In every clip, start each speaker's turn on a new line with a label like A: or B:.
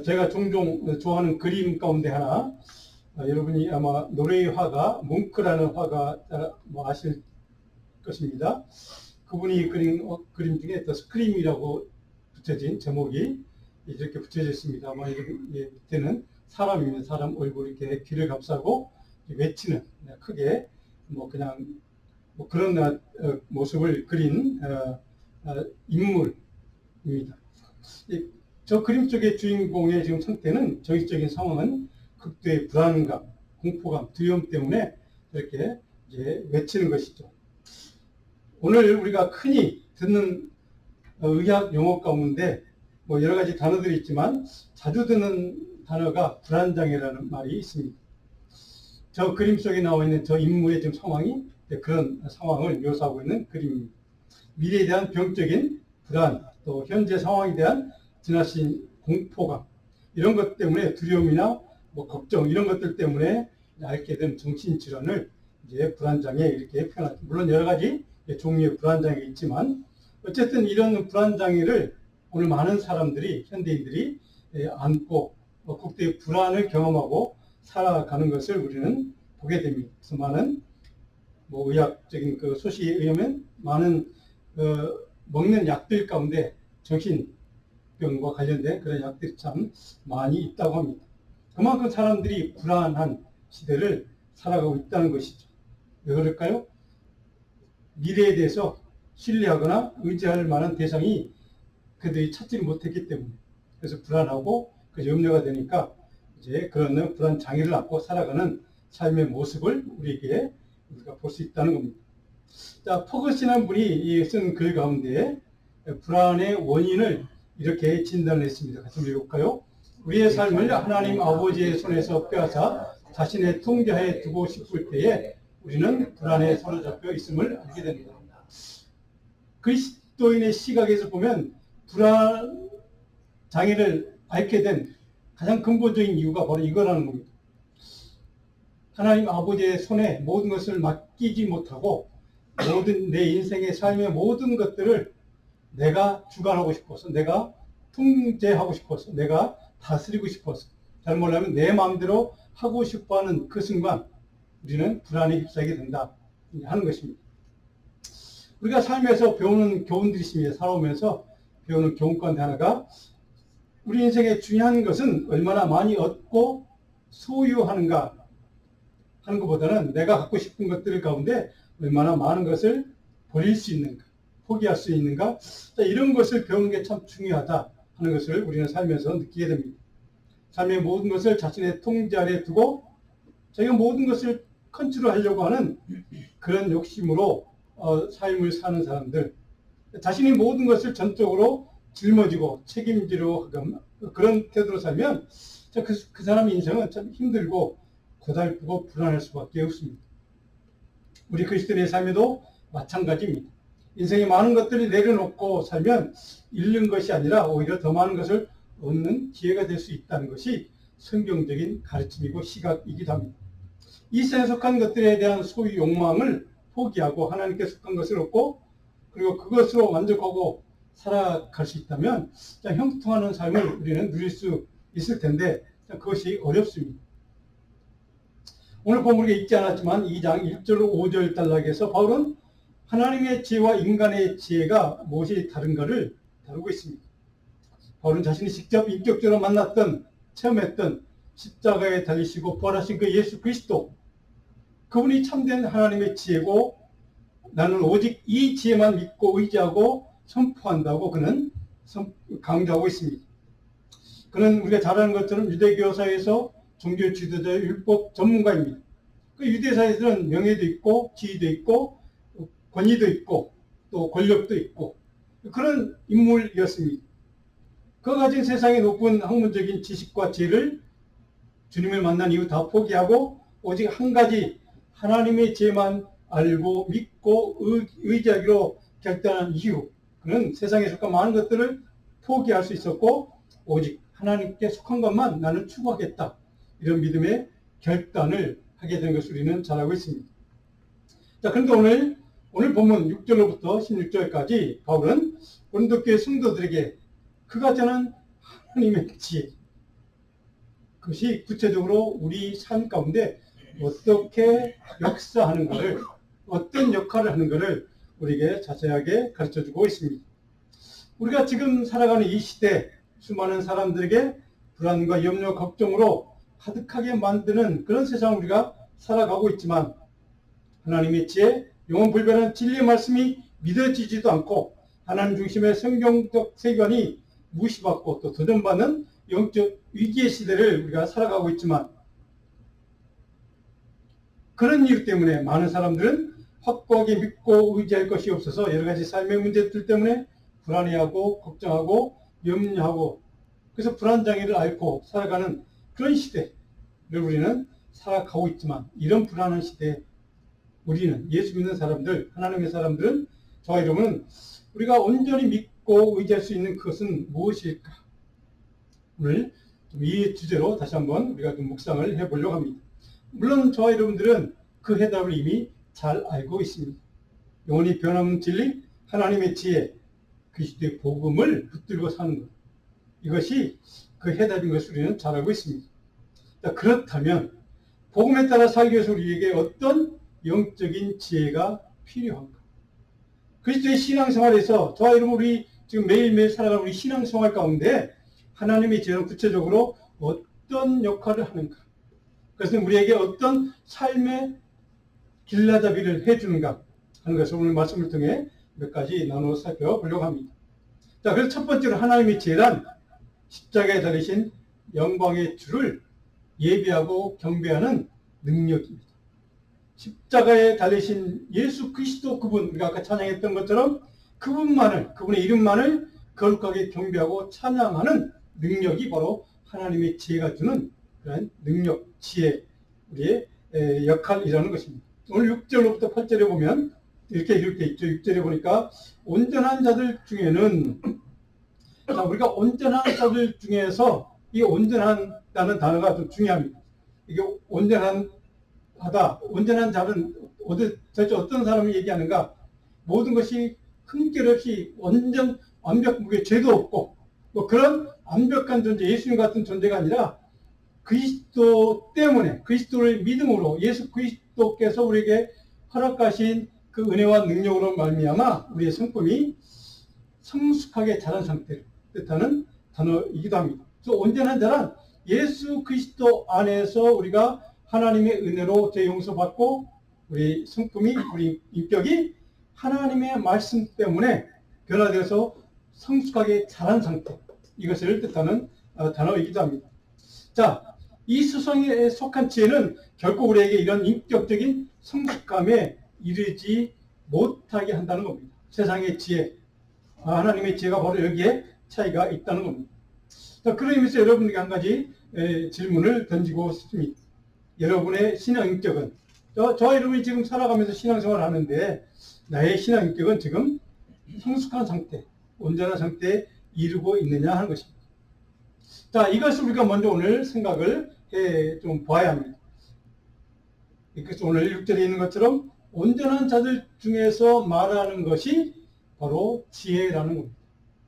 A: 제가 종종 좋아하는 그림 가운데 하나, 여러분이 아마 노르웨이 화가 뭉크라는 화가 아실 것입니다. 그분이 그린 그림 중에 더 스크림이라고 붙여진 제목이 이렇게 붙여져 있습니다. 아마 밑에는 사람입니다. 사람 얼굴 이렇게 귀를 감싸고 외치는 크게 그냥 그런 모습을 그린 인물입니다. 저 그림 속의 주인공의 지금 상태는 정신적인 상황은 극도의 불안감, 공포감, 두려움 때문에 이렇게 이제 외치는 것이죠. 오늘 우리가 흔히 듣는 의학 용어 가운데 여러 가지 단어들이 있지만 자주 듣는 단어가 불안장애라는 말이 있습니다. 저 그림 속에 나와 있는 저 인물의 지금 상황이 그런 상황을 묘사하고 있는 그림입니다. 미래에 대한 병적인 불안, 또 현재 상황에 대한 지나친 공포감, 이런 것 때문에 두려움이나 걱정, 이런 것들 때문에 앓게 된 정신질환을 이제 불안장애 이렇게 표현합니다. 물론 여러 가지 종류의 불안장애가 있지만 어쨌든 이런 불안장애를 오늘 많은 사람들이, 현대인들이 안고 극도의 불안을 경험하고 살아가는 것을 우리는 보게 됩니다. 그래서 많은 의학적인 그 소식에 의하면 많은 먹는 약들 가운데 정신병과 관련된 그런 약들이 참 많이 있다고 합니다. 그만큼 사람들이 불안한 시대를 살아가고 있다는 것이죠. 왜 그럴까요? 미래에 대해서 신뢰하거나 의지할 만한 대상이 그들이 찾지를 못했기 때문에, 그래서 불안하고 그 염려가 되니까 이제 그런 불안 장애를 안고 살아가는 삶의 모습을 우리가 볼 수 있다는 겁니다. 자, 퍼거슨이라는 분이 쓴 글 가운데 불안의 원인을 이렇게 진단했습니다. 같이 읽어볼까요? 우리의 삶을 하나님 아버지의 손에서 빼앗아 자신의 통제하에 두고 싶을 때에 우리는 불안에 사로잡혀 있음을 알게 됩니다. 그리스도인의 시각에서 보면 불안 장애를 앓게 된 가장 근본적인 이유가 바로 이거라는 겁니다. 하나님 아버지의 손에 모든 것을 맡기지 못하고 모든 내 인생의 삶의 모든 것들을 내가 주관하고 싶어서, 내가 통제하고 싶어서, 내가 다스리고 싶어서, 잘못 말하면 내 마음대로 하고 싶어하는 그 순간 우리는 불안에 휩싸이게 된다 하는 것입니다. 우리가 삶에서 배우는 교훈들이 있습니다. 살아오면서 배우는 교훈 가운데 하나가 우리 인생의 중요한 것은 얼마나 많이 얻고 소유하는가 하는 것보다는 내가 갖고 싶은 것들 가운데 얼마나 많은 것을 버릴 수 있는가, 포기할 수 있는가, 이런 것을 배우는 게 참 중요하다 하는 것을 우리는 살면서 느끼게 됩니다. 삶의 모든 것을 자신의 통제 아래 두고 자기가 모든 것을 컨트롤하려고 하는 그런 욕심으로 삶을 사는 사람들, 자신이 모든 것을 전적으로 짊어지고 책임지려 하는 그런 태도로 살면 그 사람의 인생은 참 힘들고 고달프고 불안할 수밖에 없습니다. 우리 그리스도인의 삶에도 마찬가지입니다. 인생의 많은 것들을 내려놓고 살면 잃는 것이 아니라 오히려 더 많은 것을 얻는 기회가 될 수 있다는 것이 성경적인 가르침이고 시각이기도 합니다. 이 세상에 속한 것들에 대한 소유 욕망을 포기하고 하나님께 속한 것을 얻고 그리고 그것으로 만족하고 살아갈 수 있다면 형통하는 삶을 우리는 누릴 수 있을 텐데 그것이 어렵습니다. 오늘 본문에 읽지 않았지만 2장 1절 5절 단락에서 바울은 하나님의 지혜와 인간의 지혜가 무엇이 다른가를 다루고 있습니다. 바울은 자신이 직접 인격적으로 만났던, 체험했던 십자가에 달리시고 부활하신 그 예수 그리스도, 그분이 참된 하나님의 지혜고 나는 오직 이 지혜만 믿고 의지하고 선포한다고 그는 강조하고 있습니다. 그는 우리가 잘 아는 것처럼 유대교사에서 종교 지도자의 율법 전문가입니다. 그 유대사에서는 명예도 있고 지위도 있고 권위도 있고 또 권력도 있고 그런 인물이었습니다. 그가 가진 세상의 높은 학문적인 지식과 지혜를 주님을 만난 이후 다 포기하고 오직 한 가지 하나님의 지혜만 알고 믿고 의지하기로 결단한 이후 그는 세상에 속한 많은 것들을 포기할 수 있었고 오직 하나님께 속한 것만 나는 추구하겠다. 이런 믿음의 결단을 하게 된 것을 우리는 잘 알고 있습니다. 자, 그런데 오늘 본문 6절로부터 16절까지 바울은 고린도 교회 성도들에게 그가 저는 하나님의 지혜, 그것이 구체적으로 우리 삶 가운데 어떻게 역사하는 것을, 어떤 역할을 하는 것을 우리에게 자세하게 가르쳐주고 있습니다. 우리가 지금 살아가는 이 시대, 수많은 사람들에게 불안과 염려, 걱정으로 가득하게 만드는 그런 세상을 우리가 살아가고 있지만, 하나님의 지혜, 영원 불변한 진리의 말씀이 믿어지지도 않고 하나님 중심의 성경적 세계관이 무시받고 또 도전받는 영적 위기의 시대를 우리가 살아가고 있지만, 그런 이유 때문에 많은 사람들은 확고하게 믿고 의지할 것이 없어서 여러 가지 삶의 문제들 때문에 불안해하고 걱정하고 염려하고, 그래서 불안장애를 앓고 살아가는 그런 시대를 우리는 살아가고 있지만, 이런 불안한 시대에 우리는, 예수 믿는 사람들, 하나님의 사람들은, 저와 여러분은 우리가 온전히 믿고 의지할 수 있는 그것은 무엇일까? 오늘 이 주제로 다시 한번 우리가 좀 묵상을 해보려고 합니다. 물론 저와 여러분들은 그 해답을 이미 잘 알고 있습니다. 영원히 변함없는 진리, 하나님의 지혜, 그리스도의 복음을 붙들고 사는 것, 이것이 그 해답인 것을 우리는 잘 알고 있습니다. 자, 그렇다면 복음에 따라 살기 위해서 우리에게 어떤 영적인 지혜가 필요한가? 그리스도의 신앙생활에서 저와 여러분, 우리 지금 매일매일 살아가는 우리 신앙생활 가운데 하나님의 지혜는 구체적으로 어떤 역할을 하는가? 그것은 우리에게 어떤 삶의 길라잡이를 해주는가 하는 것을 오늘 말씀을 통해 몇 가지 나누어 살펴보려고 합니다. 자, 그래서 첫 번째로 하나님의 지혜란 십자가에 달리신 영광의 주를 예비하고 경배하는 능력입니다. 십자가에 달리신 예수 그리스도, 그분, 우리가 아까 찬양했던 것처럼 그분만을, 그분의 이름만을 거룩하게 경배하고 찬양하는 능력이 바로 하나님의 지혜가 주는 그런 능력, 지혜, 우리의 역할이라는 것입니다. 오늘 6절로부터 8절에 보면 이렇게 기록되어 있죠. 6절에 보니까 온전한 자들 중에는, 자, 우리가 온전한 자들 중에서 이 온전하다는 단어가 좀 중요합니다. 이게 온전한 자는 도대체 어떤 사람을 얘기하는가? 모든 것이 흠결 없이 완벽, 무게, 죄도 없고 뭐 그런 완벽한 존재, 예수님 같은 존재가 아니라 그리스도 때문에, 그리스도를 믿음으로 예수 그리스도께서 우리에게 허락하신 그 은혜와 능력으로 말미암아 우리의 성품이 성숙하게 자란 상태를 뜻하는 단어이기도 합니다. 그래서 온전한 자란 예수 그리스도 안에서 우리가 하나님의 은혜로 죄 용서받고 우리 성품이, 우리 인격이 하나님의 말씀 때문에 변화되어서 성숙하게 자란 상태, 이것을 뜻하는 단어이기도 합니다. 자, 이 수성에 속한 지혜는 결코 우리에게 이런 인격적인 성숙감에 이르지 못하게 한다는 겁니다. 세상의 지혜, 하나님의 지혜가 바로 여기에 차이가 있다는 겁니다. 자, 그런 의미에서 여러분에게 한 가지 질문을 던지고 싶습니다. 여러분의 신앙 인격은, 저와 여러분이 지금 살아가면서 신앙생활을 하는데 나의 신앙 인격은 지금 성숙한 상태, 온전한 상태에 이르고 있느냐 하는 것입니다. 자, 이것을 우리가 먼저 오늘 생각을 좀 봐야 합니다. 그래서 오늘 6절에 있는 것처럼 온전한 자들 중에서 말하는 것이 바로 지혜라는 겁니다.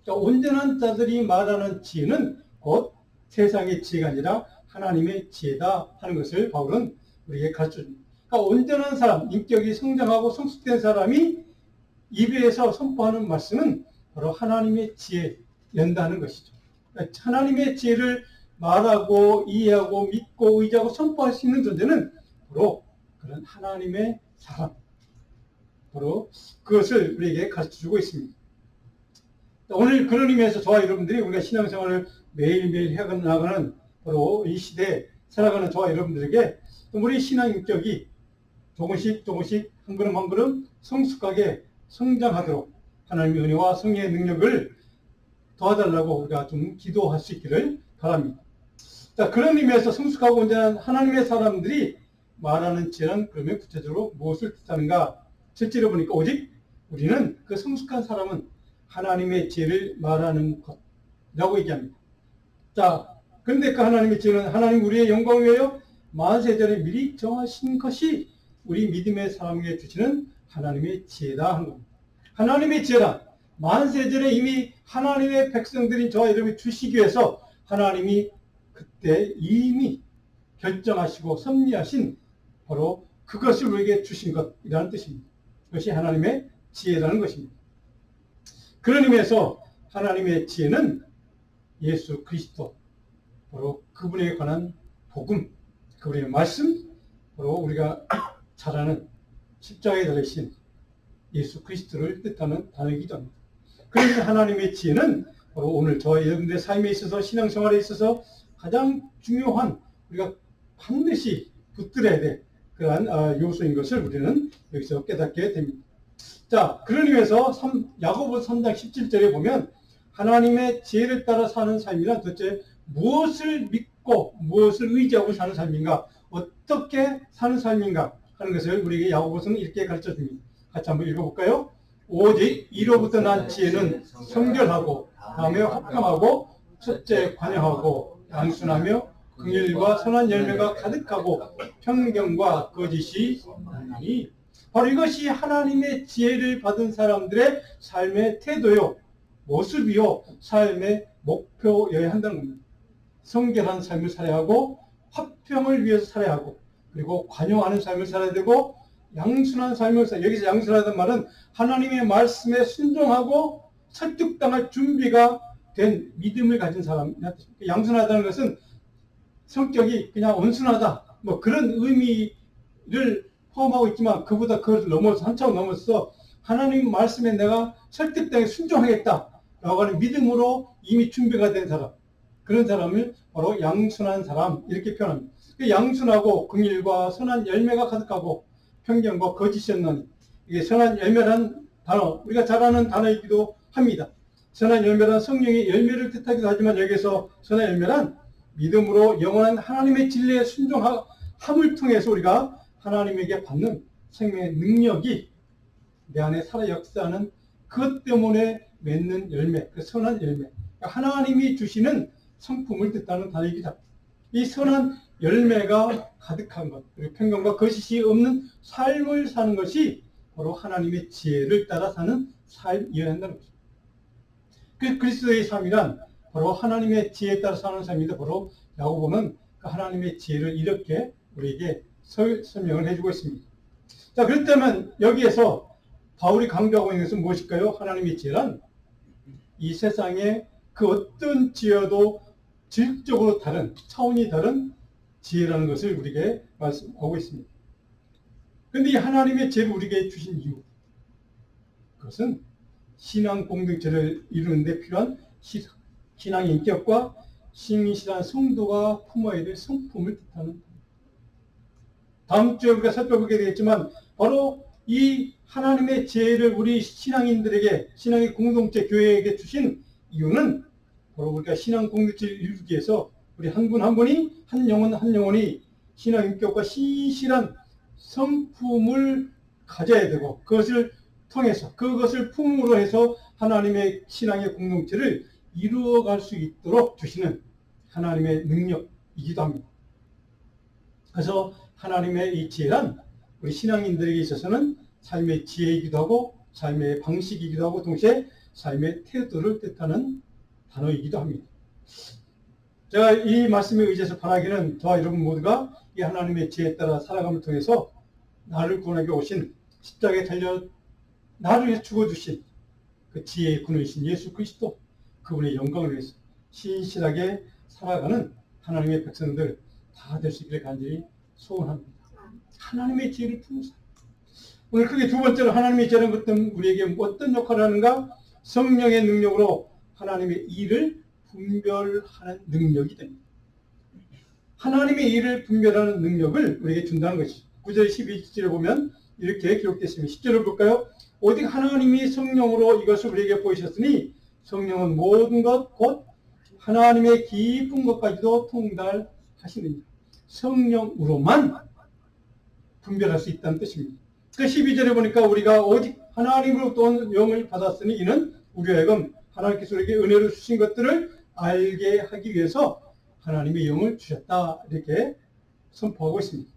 A: 자, 온전한 자들이 말하는 지혜는 곧 세상의 지혜가 아니라 하나님의 지혜다 하는 것을 바울은 우리에게 가르쳐줍니다. 그러니까 온전한 사람, 인격이 성장하고 성숙된 사람이 입에서 선포하는 말씀은 바로 하나님의 지혜 연다는 것이죠. 그러니까 하나님의 지혜를 말하고 이해하고 믿고 의지하고 선포할 수 있는 존재는 바로 그런 하나님의 사람, 바로 그것을 우리에게 가르쳐주고 있습니다. 오늘 그런 의미에서 저와 여러분들이 우리가 신앙생활을 매일매일 해나가는 바로 이 시대에 살아가는 저와 여러분들에게 우리 신앙 인격이 조금씩 한 걸음 한 걸음 성숙하게 성장하도록 하나님의 은혜와 성령의 능력을 도와달라고 우리가 좀 기도할 수 있기를 바랍니다. 자, 그런 의미에서 성숙하고 온전한 하나님의 사람들이 말하는 지혜는 그러면 구체적으로 무엇을 뜻하는가? 실제로 보니까 오직 우리는 그 성숙한 사람은 하나님의 지혜를 말하는 것이라고 얘기합니다. 자, 그런데 그 하나님의 지혜는 하나님 우리의 영광을 위하여 만세전에 미리 정하신 것이 우리 믿음의 사람에게 주시는 하나님의 지혜다 하는 겁니다. 하나님의 지혜란 만세전에 이미 하나님의 백성들인 저와 여러분이 주시기 위해서 하나님이 그때 이미 결정하시고 섭리하신 바로 그것을 우리에게 주신 것이라는 뜻입니다. 그것이 하나님의 지혜라는 것입니다. 그런 의미에서 하나님의 지혜는 예수 그리스도, 바로 그분에 관한 복음, 그분의 말씀, 바로 우리가 잘 아는 십자가에 달리신 예수 그리스도를 뜻하는 단어이기도 합니다. 그래서 하나님의 지혜는 바로 오늘 저와 여러분들의 삶에 있어서, 신앙생활에 있어서 가장 중요한, 우리가 반드시 붙들어야 될 그러한 요소인 것을 우리는 여기서 깨닫게 됩니다. 자, 그런 의미에서 야고보서 3장 17절에 보면 하나님의 지혜를 따라 사는 삶이란 도대체 무엇을 믿고 무엇을 의지하고 사는 삶인가, 어떻게 사는 삶인가 하는 것을 우리에게 야고보서는 이렇게 가르쳐 줍니다. 같이 한번 읽어볼까요? 오직 이로부터 난 지혜는 성결하고 다음에 합감하고 첫째 관여하고 양순하며 긍휼과 선한 열매가 가득하고 평경과 거짓이 없나니, 바로 이것이 하나님의 지혜를 받은 사람들의 삶의 태도요, 모습이요, 삶의 목표여야 한다는 겁니다. 성결한 삶을 살아야 하고, 화평을 위해서 살아야 하고, 그리고 관용하는 삶을 살아야 되고, 양순한 삶을 살아야, 여기서 양순하다는 말은 하나님의 말씀에 순종하고 설득당할 준비가 된 믿음을 가진 사람이나, 양순하다는 것은 성격이 그냥 온순하다, 뭐 그런 의미를 포함하고 있지만, 그보다 그것을 넘어서 한참 넘어서 하나님 말씀에 내가 설득당해 순종하겠다라고 하는 믿음으로 이미 준비가 된 사람, 그런 사람을 바로 양순한 사람 이렇게 표현합니다. 양순하고 긍휼과 선한 열매가 가득하고 평경과 거짓이었나니, 이게 선한 열매라는 단어, 우리가 잘 아는 단어이기도 합니다. 선한 열매란 성령의 열매를 뜻하기도 하지만, 여기서 선한 열매란 믿음으로 영원한 하나님의 진리에 순종함을 통해서 우리가 하나님에게 받는 생명의 능력이 내 안에 살아 역사하는 그것 때문에 맺는 열매, 그 선한 열매, 하나님이 주시는 성품을 뜻하는 단어이기도 합니다. 이 선한 열매가 가득한 것, 그리고 평경과 거짓이 없는 삶을 사는 것이 바로 하나님의 지혜를 따라 사는 삶이어야 한다는 것입니다. 그 그리스도의 삶이란 바로 하나님의 지혜에 따라 사는 삶인데, 바로 야고보는 그 하나님의 지혜를 이렇게 우리에게 설명을 해주고 있습니다. 자, 그렇다면 여기에서 바울이 강조하고 있는 것은 무엇일까요? 하나님의 지혜란 이 세상의 그 어떤 지혜도 질적으로 다른, 차원이 다른 지혜라는 것을 우리에게 말씀하고 있습니다. 그런데 이 하나님의 지혜를 우리에게 주신 이유, 그것은 신앙 공동체를 이루는 데 필요한 신앙의 인격과 신실한 성도가 품어야 될 성품을 뜻하는, 다음 주에 우리가 살펴보게 되겠지만, 바로 이 하나님의 지혜를 우리 신앙인들에게, 신앙의 공동체 교회에게 주신 이유는 바로 우리가 신앙 공동체를 이루기 위해서 우리 한 분 한 분이, 한 영혼 한 영혼이 신앙 인격과 신실한 성품을 가져야 되고, 그것을 통해서, 그것을 품으로 해서 하나님의 신앙의 공동체를 이루어갈 수 있도록 주시는 하나님의 능력이기도 합니다. 그래서 하나님의 이 지혜란 우리 신앙인들에게 있어서는 삶의 지혜이기도 하고, 삶의 방식이기도 하고, 동시에 삶의 태도를 뜻하는 단어이기도 합니다. 제가 이 말씀에 의지해서 바라기는, 저와 여러분 모두가 이 하나님의 지혜에 따라 살아감을 통해서 나를 구원하게 오신, 십자가에 달려 나를 위해 죽어주신 그 지혜의 근원이신 예수 그리스도, 그분의 영광을 위해서 신실하게 살아가는 하나님의 백성들 다 될 수 있기를 간절히 소원합니다. 하나님의 지혜를 품는 삶. 오늘 크게 두 번째로 하나님의 지혜는 어떤, 우리에게 어떤 역할을 하는가? 성령의 능력으로 하나님의 일을 분별하는 능력이 됩니다. 하나님의 일을 분별하는 능력을 우리에게 준다는 것이죠. 9절 12절에 보면 이렇게 기록됐습니다. 10절을 볼까요? 오직 하나님이 성령으로 이것을 우리에게 보이셨으니 성령은 모든 것 곧 하나님의 깊은 것까지도 통달하시느니라. 성령으로만 분별할 수 있다는 뜻입니다. 그 12절에 보니까 우리가 오직 하나님으로부터 영을 받았으니 이는 우리 하여금 하나님께서 우리에게 은혜로 주신 것들을 알게 하기 위해서 하나님의 영을 주셨다, 이렇게 선포하고 있습니다.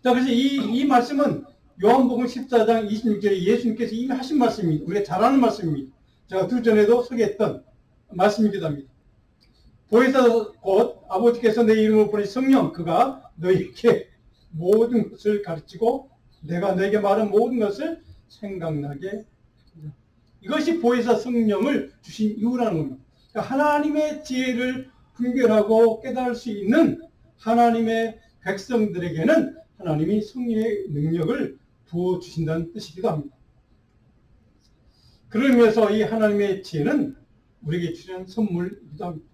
A: 자, 그래서 이 말씀은 요한복음 14장 26절에 예수님께서 이미 하신 말씀입니다. 우리가 잘 아는 말씀입니다. 제가 두 전에도 소개했던 말씀이기도 합니다. 보혜사 곧 아버지께서 내 이름으로 보내신 성령, 그가 너희에게 모든 것을 가르치고 내가 너에게 말한 모든 것을 생각나게 합니다. 이것이 보혜사 성령을 주신 이유라는 겁니다. 그러니까 하나님의 지혜를 분별하고 깨달을 수 있는 하나님의 백성들에게는 하나님이 성령의 능력을 부어주신다는 뜻이기도 합니다. 그러면서 이 하나님의 지혜는 우리에게 주신 선물이기도 합니다.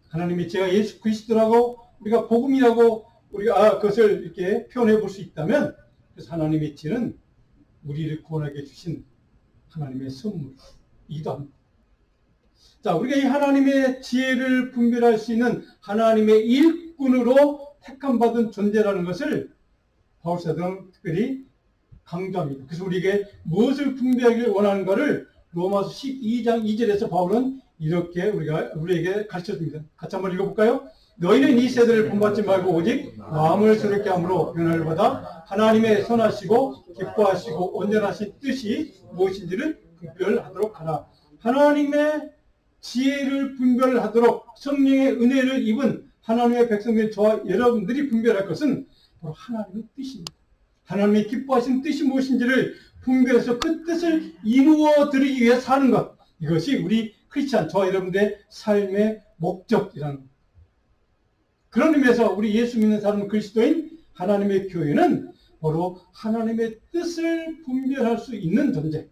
A: 하나님의 지혜가 예수 그리스도라고 우리가 복음이라고 우리가 그것을 이렇게 표현해 볼 수 있다면, 그래서 하나님의 지혜는 우리를 구원하게 주신 하나님의 선물이기도 합니다. 자, 우리가 이 하나님의 지혜를 분별할 수 있는 하나님의 일꾼으로 택함받은 존재라는 것을 바울사도는 특별히 강조합니다. 그래서 우리에게 무엇을 분별하기를 원하는가를 로마서 12장 2절에서 바울은 이렇게 우리에게 가르쳐줍니다. 같이 한번 읽어볼까요? 너희는 이 세대를 본받지 말고 오직 마음을 새롭게 함으로 변화를 받아 하나님의 선하시고 기뻐하시고 온전하신 뜻이 무엇인지를 분별하도록 하라. 하나님의 지혜를 분별하도록 성령의 은혜를 입은 하나님의 백성들, 저와 여러분들이 분별할 것은 바로 하나님의 뜻입니다. 하나님의 기뻐하신 뜻이 무엇인지를 분별해서 그 뜻을 이루어 드리기 위해 사는 것, 이것이 우리 크리스찬, 저와 여러분들의 삶의 목적이라는 것. 그런 의미에서 우리 예수 믿는 사람 그리스도인 하나님의 교회는 바로 하나님의 뜻을 분별할 수 있는 존재.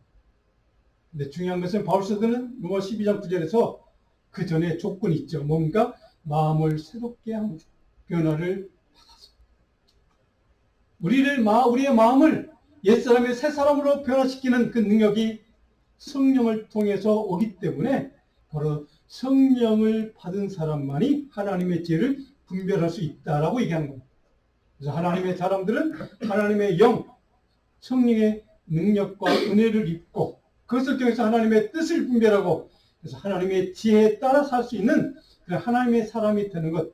A: 근데 중요한 것은 바울사도는 로마 12장 9절에서 그 전에 조건이 있죠. 뭔가 마음을 새롭게 하고 변화를 받아서 우리의 마음을 옛사람의 새사람으로 변화시키는 그 능력이 성령을 통해서 오기 때문에 바로 성령을 받은 사람만이 하나님의 지혜를 분별할 수 있다라고 얘기하는 겁니다. 그래서 하나님의 사람들은 하나님의 영, 성령의 능력과 은혜를 입고 그것을 통해서 하나님의 뜻을 분별하고 그래서 하나님의 지혜에 따라 살 수 있는 그런 하나님의 사람이 되는 것,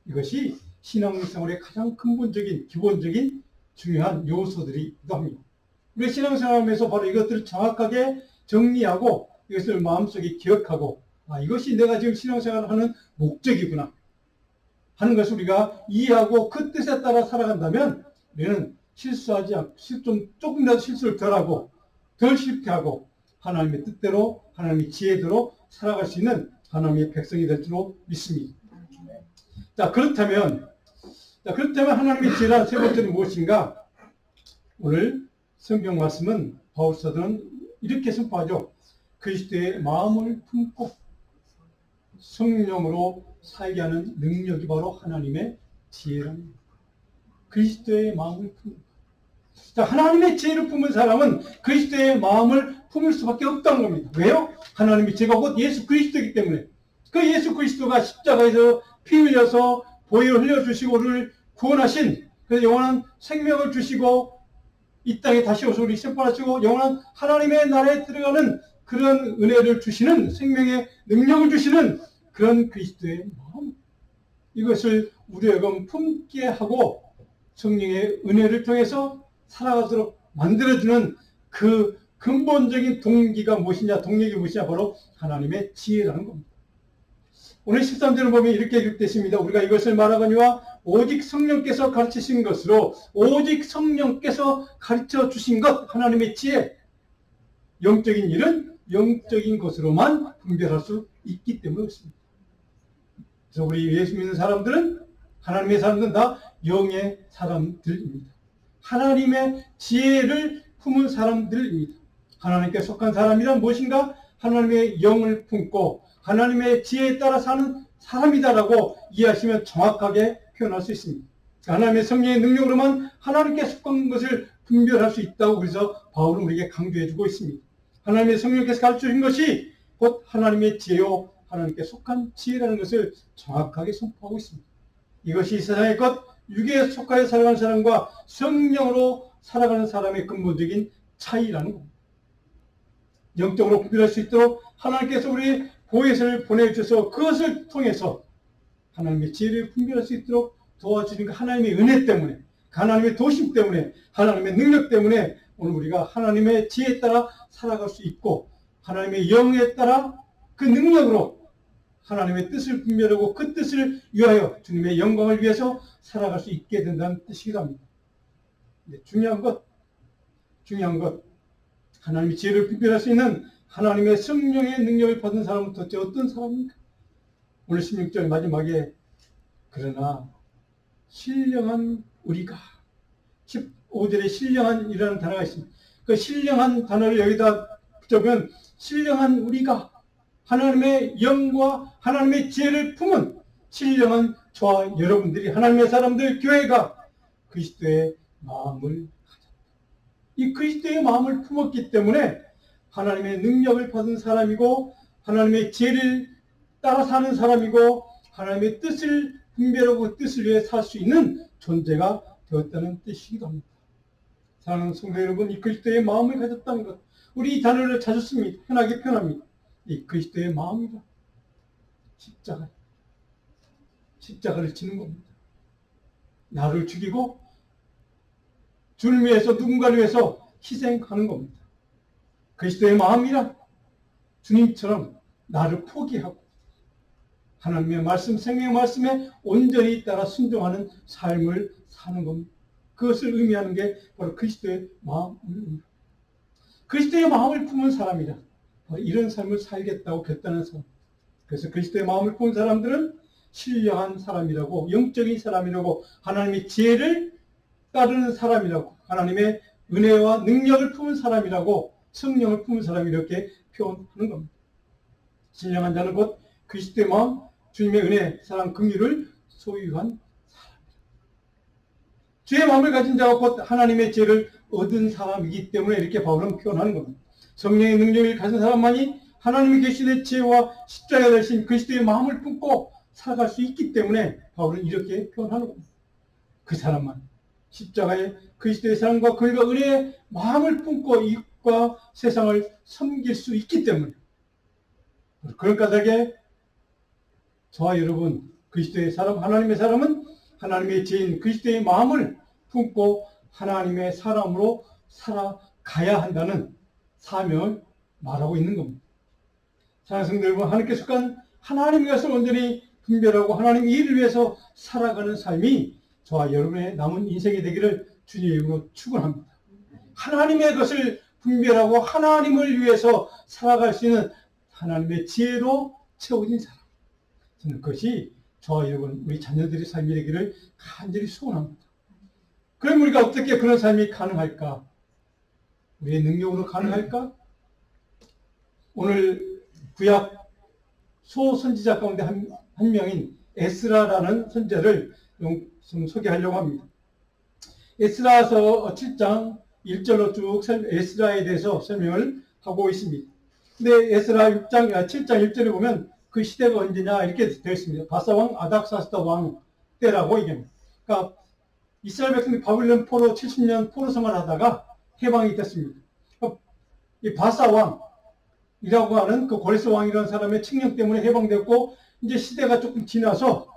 A: 이것이 신앙생활의 가장 근본적인 기본적인 중요한 요소들이기도 합니다. 우리 신앙생활에서 바로 이것들을 정확하게 정리하고 이것을 마음속에 기억하고 이것이 내가 지금 신앙생활을 하는 목적이구나 하는 것을 우리가 이해하고 그 뜻에 따라 살아간다면 우리는 실수하지 않고 조금이라도 실수를 덜하고 덜 실패하고 하나님의 뜻대로 하나님의 지혜대로 살아갈 수 있는 하나님의 백성이 될 줄로 믿습니다. 자, 그렇다면 하나님의 지혜란 세 번째는 무엇인가? 오늘 성경 말씀은 바울사도는 이렇게 선포하죠. 그리스도의 마음을 품고 성령으로 살게 하는 능력이 바로 하나님의 지혜랍니다. 그리스도의 마음을 품는 것. 자, 하나님의 지혜를 품은 사람은 그리스도의 마음을 품을 수밖에 없다는 겁니다. 왜요? 하나님의 지혜가 곧 예수 그리스도이기 때문에. 그 예수 그리스도가 십자가에서 피 흘려서 보혈을 흘려주시고 우리를 구원하신, 그래서 영원한 생명을 주시고 이 땅에 다시 오셔서 우리 심판하시고 영원한 하나님의 나라에 들어가는 그런 은혜를 주시는, 생명의 능력을 주시는 그런 그리스도의 마음, 이것을 우리에게 품게 하고 성령의 은혜를 통해서 살아가도록 만들어주는 그 근본적인 동기가 무엇이냐, 동력이 무엇이냐, 바로 하나님의 지혜라는 겁니다. 오늘 13절을 보면 이렇게 기록되십니다. 우리가 이것을 말하거니와 오직 성령께서 가르치신 것으로, 오직 성령께서 가르쳐 주신 것, 하나님의 지혜, 영적인 일은 영적인 것으로만 분별할 수 있기 때문에 그렇습니다. 그래서 우리 예수 믿는 사람들은, 하나님의 사람들은 다 영의 사람들입니다. 하나님의 지혜를 품은 사람들입니다. 하나님께 속한 사람이란 무엇인가? 하나님의 영을 품고 하나님의 지혜에 따라 사는 사람이다라고 이해하시면 정확하게 표현할 수 있습니다. 하나님의 성령의 능력으로만 하나님께 속한 것을 분별할 수 있다고 그래서 바울은 우리에게 강조해주고 있습니다. 하나님의 성령께서 가르쳐준 것이 곧 하나님의 지혜요, 하나님께 속한 지혜라는 것을 정확하게 선포하고 있습니다. 이것이 세상의 것, 육에 속하여 살아가는 사람과 성령으로 살아가는 사람의 근본적인 차이라는 겁니다. 영적으로 분별할 수 있도록 하나님께서 우리 보혜사를 보내주셔서 그것을 통해서 하나님의 지혜를 분별할 수 있도록 도와주는 그 하나님의 은혜 때문에, 하나님의 도심 때문에, 하나님의 능력 때문에 오늘 우리가 하나님의 지혜에 따라 살아갈 수 있고, 하나님의 영에 따라 그 능력으로 하나님의 뜻을 분별하고 그 뜻을 위하여 주님의 영광을 위해서 살아갈 수 있게 된다는 뜻이기도 합니다. 중요한 것, 하나님의 지혜를 분별할 수 있는 하나님의 성령의 능력을 받은 사람은 도대체 어떤 사람입니까? 오늘 16절 마지막에 그러나 신령한 우리가, 15절에 신령한이라는 단어가 있습니다. 그 신령한 단어를 여기다 붙여보면 신령한 우리가 하나님의 영과 하나님의 지혜를 품은 신령한 저와 여러분들이, 하나님의 사람들, 교회가 그리스도의 마음을 가졌다. 이 그리스도의 마음을 품었기 때문에 하나님의 능력을 받은 사람이고, 하나님의 지혜를 따라 사는 사람이고, 하나님의 뜻을 분별하고 뜻을 위해 살 수 있는 존재가 되었다는 뜻이기도 합니다. 사랑하는 성도 여러분, 이 그리스도의 마음을 가졌다는 것, 우리 이 단어를 자주 씁니다. 편하게 표현합니다. 이 그리스도의 마음이다. 십자가를 지는 겁니다. 나를 죽이고 주를 위해서, 누군가를 위해서 희생하는 겁니다. 그리스도의 마음이라 주님처럼 나를 포기하고 하나님의 말씀, 생명의 말씀에 온전히 따라 순종하는 삶을 사는 겁니다. 그것을 의미하는 게 바로 그리스도의 마음입니다. 그리스도의 마음을 품은 사람이라 바로 이런 삶을 살겠다고 결단한 사람. 그래서 그리스도의 마음을 품은 사람들은 신령한 사람이라고, 영적인 사람이라고, 하나님의 지혜를 따르는 사람이라고, 하나님의 은혜와 능력을 품은 사람이라고, 성령을 품은 사람이 이렇게 표현하는 겁니다. 신령한 자는 곧 그리스도의 마음, 주님의 은혜, 사랑, 긍휼을 소유한 사람입니다. 주의 마음을 가진 자가 곧 하나님의 지혜를 얻은 사람이기 때문에 이렇게 바울은 표현하는 겁니다. 성령의 능력을 가진 사람만이 하나님이 계시는 지혜와 십자가에 대신 그리스도의 마음을 품고 살아갈 수 있기 때문에 바울은 이렇게 표현하는 겁니다. 그 사람만 십자가에 그리스도의 사랑과 긍휼과 은혜의 마음을 품고 이웃과 세상을 섬길 수 있기 때문에, 그런 까닭에 저와 여러분, 그리스도의 사람, 하나님의 사람은 하나님의 지혜인 그리스도의 마음을 품고 하나님의 사람으로 살아가야 한다는 사명을 말하고 있는 겁니다. 사랑하는 성도 여러분, 하나님께 속한 하나님의 것을 온전히 분별하고 하나님 일을 위해서 살아가는 삶이 저와 여러분의 남은 인생이 되기를 주님의 이름으로 축원합니다. 하나님의 것을 분별하고 하나님을 위해서 살아갈 수 있는 하나님의 지혜로 채워진 사람, 저는 그것이 저와 여러분, 우리 자녀들의 삶이 되기를 간절히 소원합니다. 그럼 우리가 어떻게 그런 삶이 가능할까? 우리의 능력으로 가능할까? 오늘 구약 소선지자 가운데 한 명인 에스라라는 선지자를 좀 소개하려고 합니다. 에스라서 7장 1절로 쭉 에스라에 대해서 설명을 하고 있습니다. 근데 에스라 7장 1절에 보면 그 시대가 언제냐 이렇게 되어 있습니다. 바사왕 아닥사스다 왕 때라고 얘기합니다. 그러니까 이스라엘 백성이 바빌론 포로 70년 포로 생활을 하다가 해방이 됐습니다. 이 바사왕이라고 하는 그 고레스 왕이라는 사람의 칙령 때문에 해방됐고, 이제 시대가 조금 지나서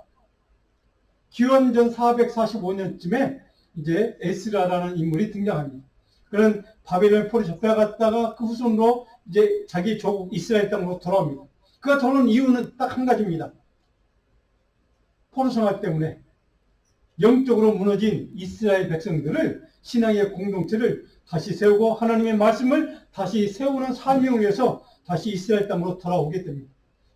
A: 기원전 445년쯤에 이제 에스라라는 인물이 등장합니다. 그는 바벨론 포로 잡혀갔다가 그 후손으로 이제 자기 조국 이스라엘 땅으로 돌아옵니다. 그가 돌아온 이유는 딱 한 가지입니다. 포로 생활 때문에 영적으로 무너진 이스라엘 백성들을, 신앙의 공동체를 다시 세우고 하나님의 말씀을 다시 세우는 사명을 위해서 다시 이스라엘 땅으로 돌아오게 됩니다.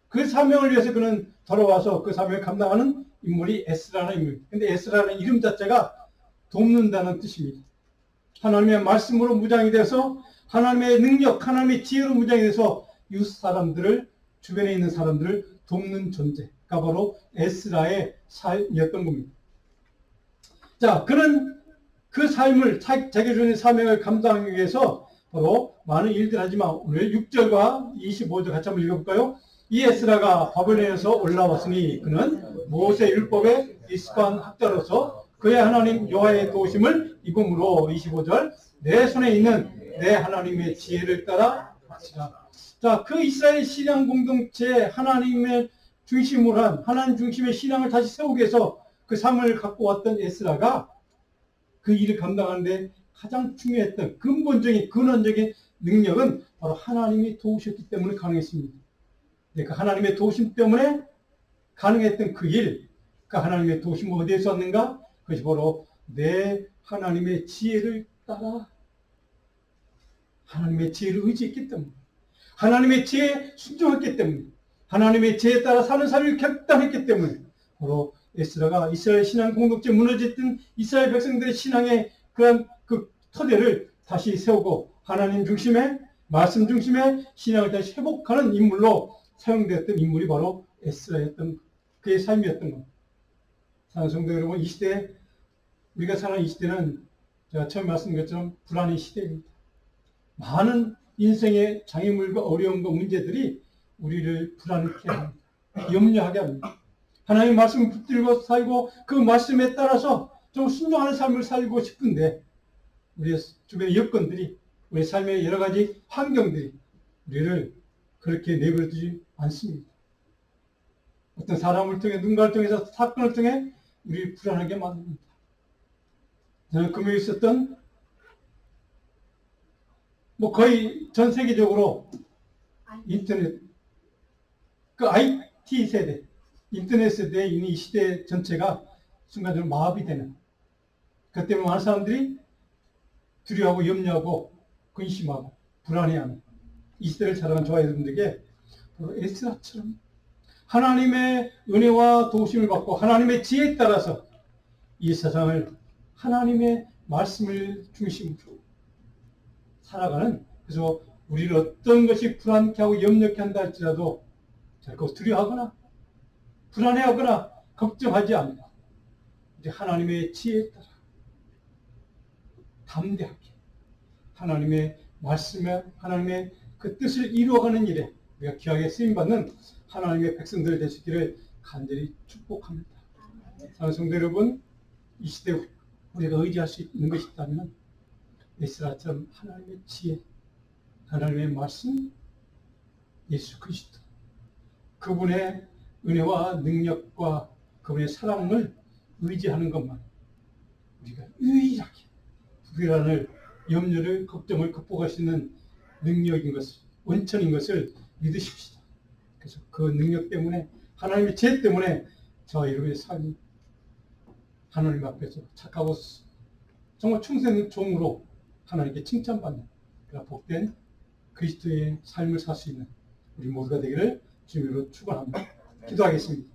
A: 그 사명을 위해서 그는 돌아와서 그 사명을 감당하는 인물이 에스라는 인물입니다. 근데 에스라는 이름 자체가 돕는다는 뜻입니다. 하나님의 말씀으로 무장이 돼서 하나님의 능력, 하나님의 지혜로 무장이 돼서 이웃 사람들을, 주변에 있는 사람들을 돕는 존재가 바로 에스라의 삶이었던 겁니다. 자, 그는 그 삶을, 자기 주님의 사명을 감당하기 위해서 바로 많은 일들 하지만 오늘 6절과 25절 같이 한번 읽어볼까요? 이 에스라가 바벨론에서 올라왔으니 그는 모세 율법에 익숙한 학자로서 그의 하나님 여호와의 도우심을 입음으로 25절 내 손에 있는 내 하나님의 지혜를 따라 하시라. 자, 그 이스라엘 신앙 공동체에 하나님의 중심으로 한, 하나님 중심의 신앙을 다시 세우기 위해서 그 삶을 갖고 왔던 에스라가 그 일을 감당하는데 가장 중요했던 근본적인 근원적인 능력은 바로 하나님이 도우셨기 때문에 가능했습니다. 그러니까 하나님의 도우심 때문에 가능했던 그 일, 그 하나님의 도우심은 어디에서 왔는가? 그것이 바로 내 하나님의 지혜를 따라 하나님의 지혜를 의지했기 때문에, 하나님의 지혜에 순종했기 때문에, 하나님의 지혜에 따라 사는 삶을 결단했기 때문에, 바로 에스라가 이스라엘 신앙 공동체 무너졌던 이스라엘 백성들의 신앙의 그런 그 토대를 다시 세우고 하나님 중심의 말씀 중심의 신앙을 다시 회복하는 인물로 사용되었던 인물이 바로 에스라였던 그의 삶이었던 겁니다. 사랑하는 성도 여러분, 이 시대, 우리가 사는 이 시대는 제가 처음 말씀드린 것처럼 불안의 시대입니다. 많은 인생의 장애물과 어려움과 문제들이 우리를 불안케 합니다. 염려하게 합니다. 하나님의 말씀을 붙들고 살고 그 말씀에 따라서 좀 순종하는 삶을 살고 싶은데 우리의 주변의 여건들이, 우리 삶의 여러 가지 환경들이 우리를 그렇게 내버려두지 않습니다. 어떤 사람을 통해, 누군가를 통해서, 사건을 통해 우리를 불안하게 만듭니다. 저는 금요일 있었던 거의 전 세계적으로 인터넷, 그 IT 세대, 인터넷 세대에 있는 이 시대 전체가 순간적으로 마비되는, 그 때문에 많은 사람들이 두려워하고 염려하고 근심하고 불안해하는 이 시대를 살아간 저와 여러분들에게 바로 에스라처럼 하나님의 은혜와 도우심을 받고 하나님의 지혜에 따라서 이 세상을 하나님의 말씀을 중심으로 살아가는, 그래서 우리를 어떤 것이 불안케 하고 염려케 한다 할지라도 결코 두려워하거나 불안해하거나 걱정하지 않고 이제 하나님의 지혜에 따라 담대하게 하나님의 말씀에 하나님의 그 뜻을 이루어가는 일에 우리가 귀하게 쓰임받는 하나님의 백성들 되시기를 간절히 축복합니다. 사랑하는 성도 여러분, 이 시대 우리가 의지할 수 있는 것이 있다면 에스라처럼 하나님의 지혜, 하나님의 말씀, 예수 그리스도, 그분의 은혜와 능력과 그분의 사랑을 의지하는 것만 우리가 유일하게 불안을, 염려를, 걱정을 극복할 수 있는 능력인 것을, 원천인 것을 믿으십시다. 그래서 그 능력 때문에, 하나님의 지혜 때문에 저와 여러분의 삶이 하나님 앞에서 착하고 정말 충성된 종으로 하나님께 칭찬받는 그런 복된 그리스도의 삶을 살 수 있는 우리 모두가 되기를 주님으로 축원합니다. 기도하겠습니다.